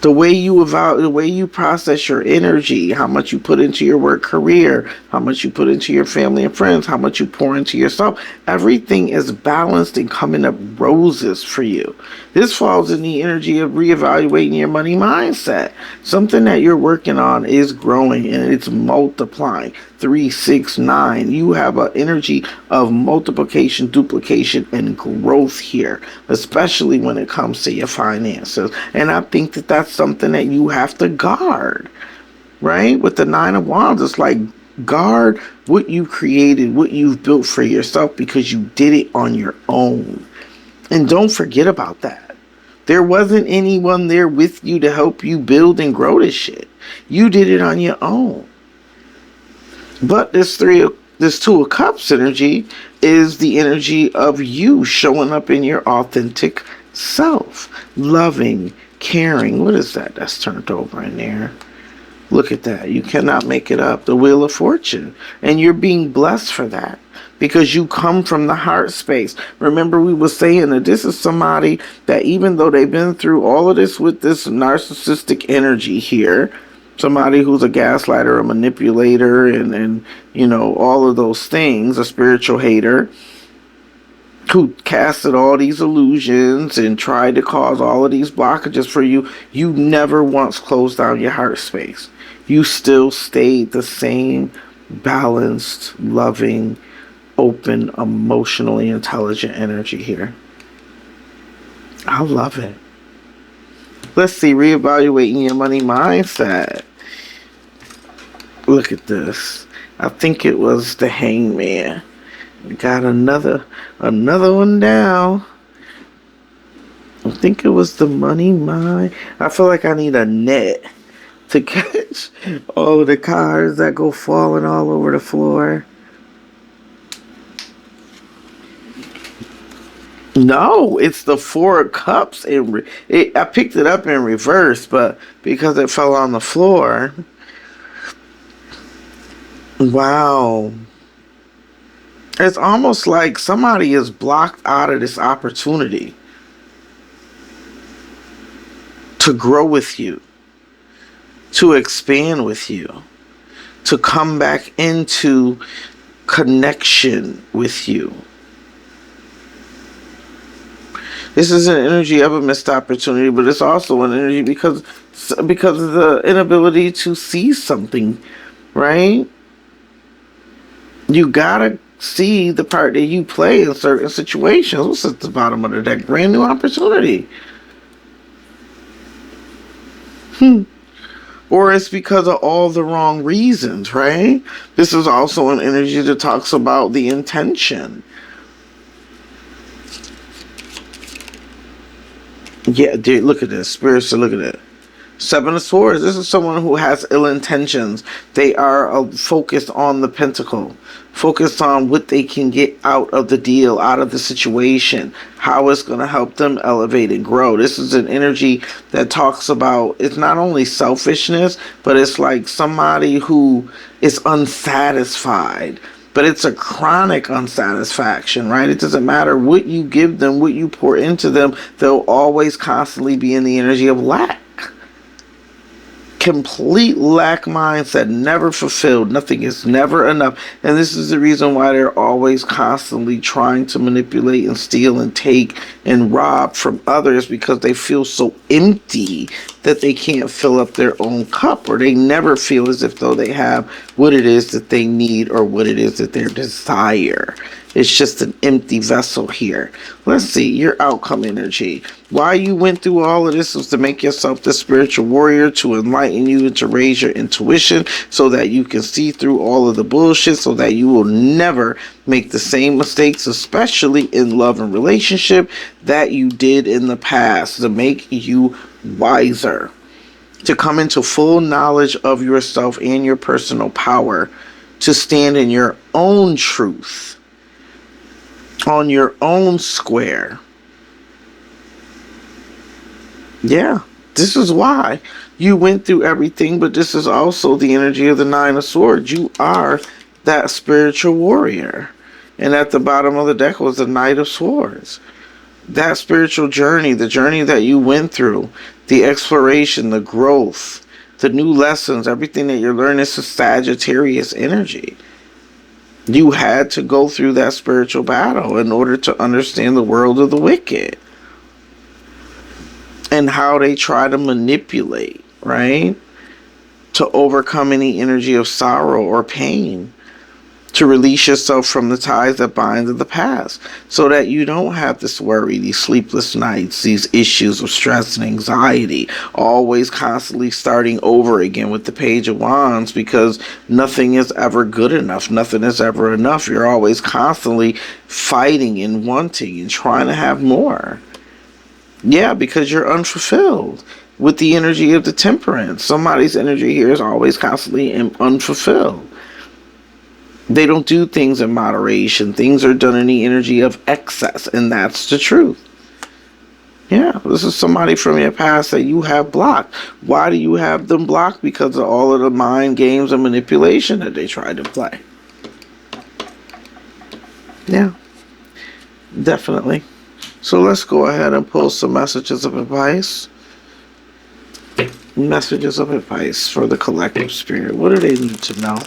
The way you process your energy, how much you put into your work career, how much you put into your family and friends, how much you pour into yourself, everything is balanced and coming up roses for you. This falls in the energy of reevaluating your money mindset. Something that you're working on is growing and it's multiplying. 3, 6, 9. You have an energy of multiplication, duplication, and growth here, especially when it comes to your finances. And I think that that's something that you have to guard, right? With the 9 of Wands, it's like guard what you created, what you've built for yourself, because you did it on your own. And don't forget about that. There wasn't anyone there with you to help you build and grow this shit. You did it on your own. But this Two of Cups energy is the energy of you showing up in your authentic self. Loving, caring. What is that? That's turned over in there. Look at that. You cannot make it up. The Wheel of Fortune. And you're being blessed for that. Because you come from the heart space. Remember, we were saying that this is somebody that, even though they've been through all of this with this narcissistic energy here, somebody who's a gaslighter, a manipulator, and you know, all of those things, a spiritual hater, who casted all these illusions and tried to cause all of these blockages for you, you never once closed down your heart space. You still stayed the same balanced, loving, open, emotionally intelligent energy here. I love it. Let's see, reevaluating your money mindset. Look at this. I think it was the Hangman. Got another one down. I think it was the money mind. I feel like I need a net to catch all of the cards that go falling all over the floor. No, it's the Four of Cups. I picked it up in reverse, but because it fell on the floor. Wow. It's almost like somebody is blocked out of this opportunity to grow with you, to expand with you, to come back into connection with you. This is an energy of a missed opportunity, but it's also an energy because of the inability to see something, right? You gotta see the part that you play in certain situations. What's at the bottom of the deck? Brand new opportunity. Or it's because of all the wrong reasons, right? This is also an energy that talks about the intention. Yeah, dude, look at this. Spirits, look at it. Seven of Swords. This is someone who has ill intentions. They are focused on the pentacle. Focused on what they can get out of the deal, out of the situation. How it's going to help them elevate and grow. This is an energy that talks about, it's not only selfishness, but it's like somebody who is unsatisfied. But it's a chronic unsatisfaction, right? It doesn't matter what you give them, what you pour into them. They'll always constantly be in the energy of lack. Complete lack mindset, never fulfilled. Nothing is never enough. And this is the reason why they're always constantly trying to manipulate and steal and take and rob from others, because they feel so empty that they can't fill up their own cup, or they never feel as if though they have what it is that they need or what it is that they desire. It's just an empty vessel here. Let's see, your outcome energy. Why you went through all of this was to make yourself the spiritual warrior, to enlighten you and to raise your intuition so that you can see through all of the bullshit, so that you will never make the same mistakes, especially in love and relationship, that you did in the past, to make you wiser, to come into full knowledge of yourself and your personal power, to stand in your own truth, on your own square. Yeah, this is why you went through everything, but this is also the energy of the Nine of Swords. You are that spiritual warrior. And at the bottom of the deck was the Knight of Swords. That spiritual journey, the journey that you went through, the exploration, the growth, the new lessons, everything that you're learning, is a Sagittarius energy. You had to go through that spiritual battle in order to understand the world of the wicked and how they try to manipulate, right? To overcome any energy of sorrow or pain, to release yourself from the ties that bind to the past, so that you don't have this worry, these sleepless nights, these issues of stress and anxiety, always constantly starting over again with the Page of Wands, because nothing is ever good enough. Nothing is ever enough. You're always constantly fighting and wanting and trying to have more. Yeah, because you're unfulfilled with the energy of the temperance. Somebody's energy here is always constantly unfulfilled. They don't do things in moderation. Things are done in the energy of excess, and that's the truth. Yeah, this is somebody from your past that you have blocked. Why do you have them blocked? Because of all of the mind games and manipulation that they tried to play. Yeah, definitely. So let's go ahead and pull some messages of advice. Messages of advice for the collective spirit. What do they need to know?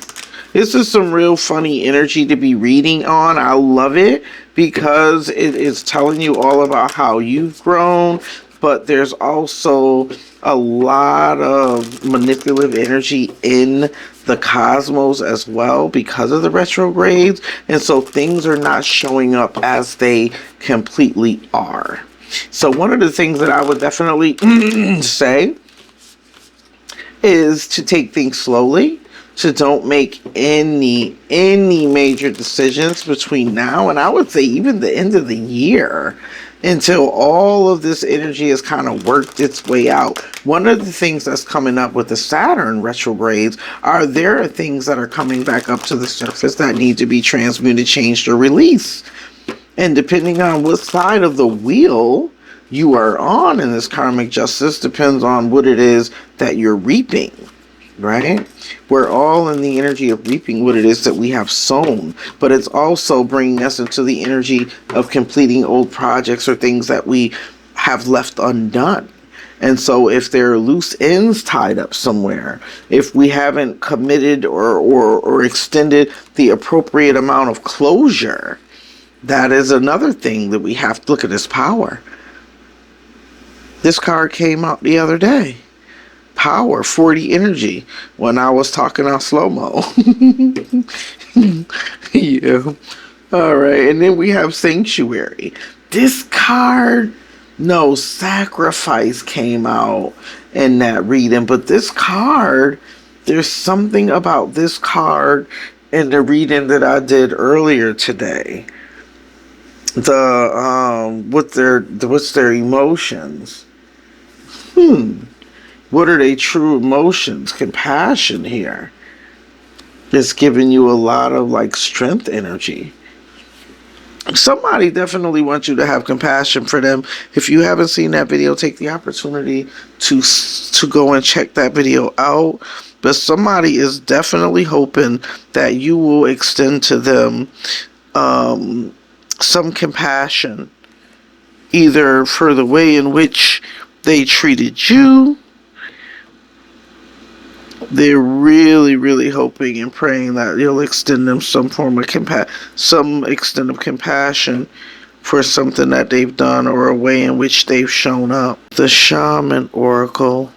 This is some real funny energy to be reading on. I love it because it is telling you all about how you've grown, but there's also a lot of manipulative energy in the cosmos as well because of the retrogrades, and so things are not showing up as they completely are. So one of the things that I would definitely say is to take things slowly, to don't make any major decisions between now and I would say even the end of the year, until all of this energy has kind of worked its way out. One of the things that's coming up with the Saturn retrogrades are there are things that are coming back up to the surface that need to be transmuted, changed, or released. And depending on what side of the wheel you are on in this karmic justice depends on what it is that you're reaping, right? We're all in the energy of reaping what it is that we have sown, but it's also bringing us into the energy of completing old projects or things that we have left undone. And so if there are loose ends tied up somewhere, if we haven't committed or extended the appropriate amount of closure, that is another thing that we have to look at as power. This card came out the other day. Power, 40 energy, when I was talking on slow-mo. Yeah. All right. And then we have sanctuary. This card, no, sacrifice came out in that reading. But this card, there's something about this card in the reading that I did earlier today. What's their emotions? What are their true emotions? Compassion here. It's giving you a lot of like strength energy. Somebody definitely wants you to have compassion for them. If you haven't seen that video, take the opportunity to go and check that video out. But somebody is definitely hoping that you will extend to them some compassion, either for the way in which they treated you. They're really, really hoping and praying that you'll extend them some form of some extent of compassion for something that they've done or a way in which they've shown up. The Shaman Oracle.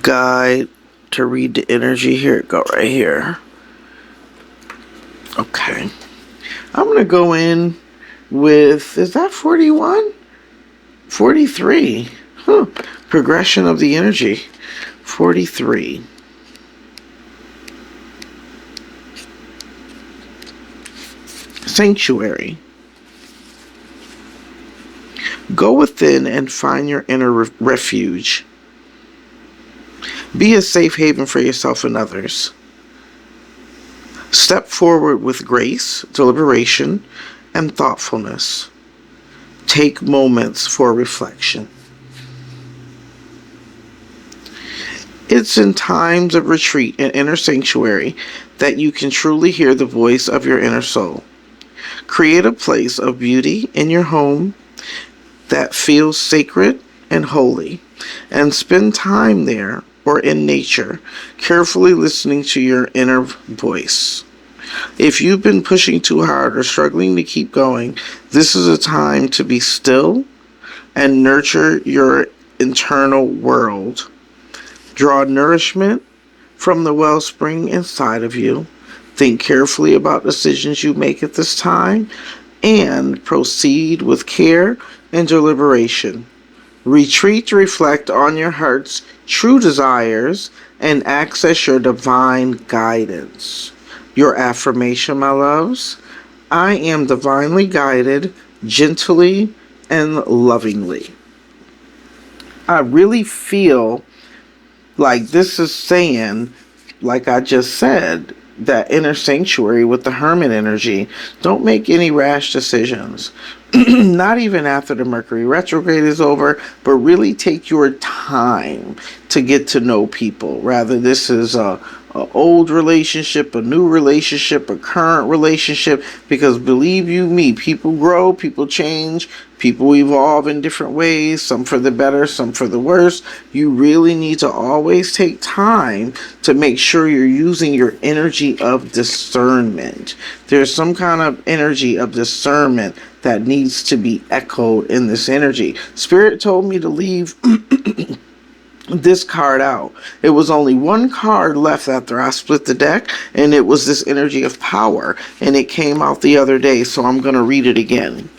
Guide to read the energy. Here it go right here. Okay. I'm going to go in with, is that 41? 43. Progression of the energy. 43. Sanctuary. Go within and find your inner refuge. Be a safe haven for yourself and others. Step forward with grace, deliberation, and thoughtfulness. Take moments for reflection. It's in times of retreat and inner sanctuary that you can truly hear the voice of your inner soul. Create a place of beauty in your home that feels sacred and holy, and spend time there or in nature, carefully listening to your inner voice. If you've been pushing too hard or struggling to keep going, this is a time to be still and nurture your internal world. Draw nourishment from the wellspring inside of you. Think carefully about decisions you make at this time and proceed with care and deliberation. Retreat to reflect on your heart's true desires and access your divine guidance. Your affirmation, my loves: I am divinely guided, gently, and lovingly. I really feel like this is saying, like I just said, that inner sanctuary with the hermit energy. Don't make any rash decisions. Not even after the Mercury retrograde is over, but really take your time to get to know people. Rather, this is a old relationship, a new relationship, a current relationship, because believe you me, people grow, people change, people evolve in different ways, some for the better, some for the worse. You really need to always take time to make sure you're using your energy of discernment. There's some kind of energy of discernment that needs to be echoed in this energy. Spirit told me to leave this card out. It was only one card left after I split the deck, and it was this energy of power, and it came out the other day, so I'm going to read it again.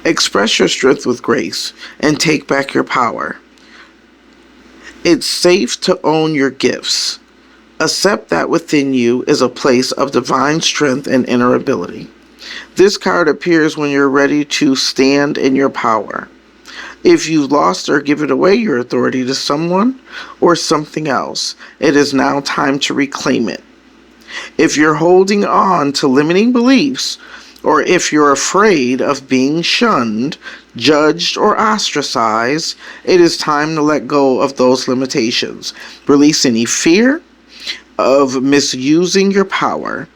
Express your strength with grace and take back your power. It's safe to own your gifts. Accept that within you is a place of divine strength and inner ability. This card appears when you're ready to stand in your power. If you've lost or given away your authority to someone or something else, it is now time to reclaim it. If you're holding on to limiting beliefs, or if you're afraid of being shunned, judged, or ostracized, it is time to let go of those limitations. Release any fear of misusing your power.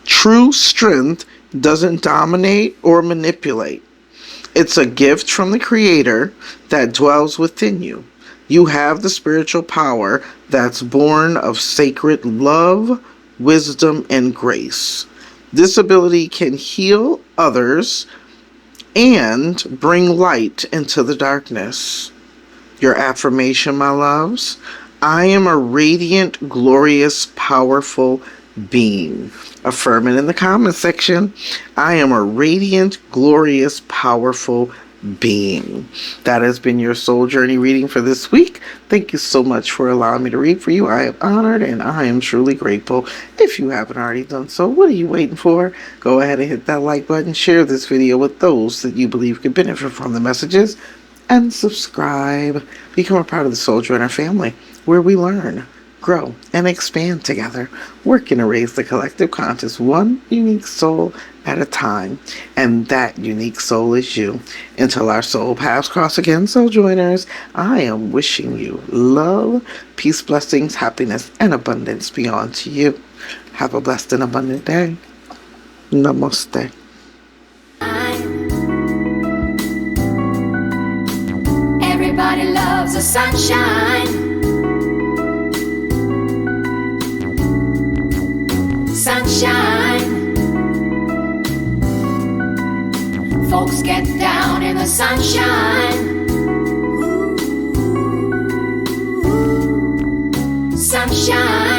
True strength doesn't dominate or manipulate. It's a gift from the Creator that dwells within you. You have the spiritual power that's born of sacred love, wisdom, and grace. This ability can heal others and bring light into the darkness. Your affirmation, my loves: I am a radiant, glorious, powerful being. Affirm it in the comment section. I am a radiant, glorious, powerful being. That has been your soul journey reading for this week. Thank you so much for allowing me to read for you. I am honored and I am truly grateful. If you haven't already done so, what are you waiting for? Go ahead and hit that like button, share this video with those that you believe could benefit from the messages, and subscribe. Become a part of the Soul Joiner family, where we learn, grow, and expand together, working to raise the collective conscious one unique soul at a time. And that unique soul is you. Until our soul paths cross again, Soul Joiners, I am wishing you love, peace, blessings, happiness, and abundance beyond to you. Have a blessed and abundant day. Namaste. Everybody loves the sunshine. Sunshine. Folks get down in the sunshine. Sunshine.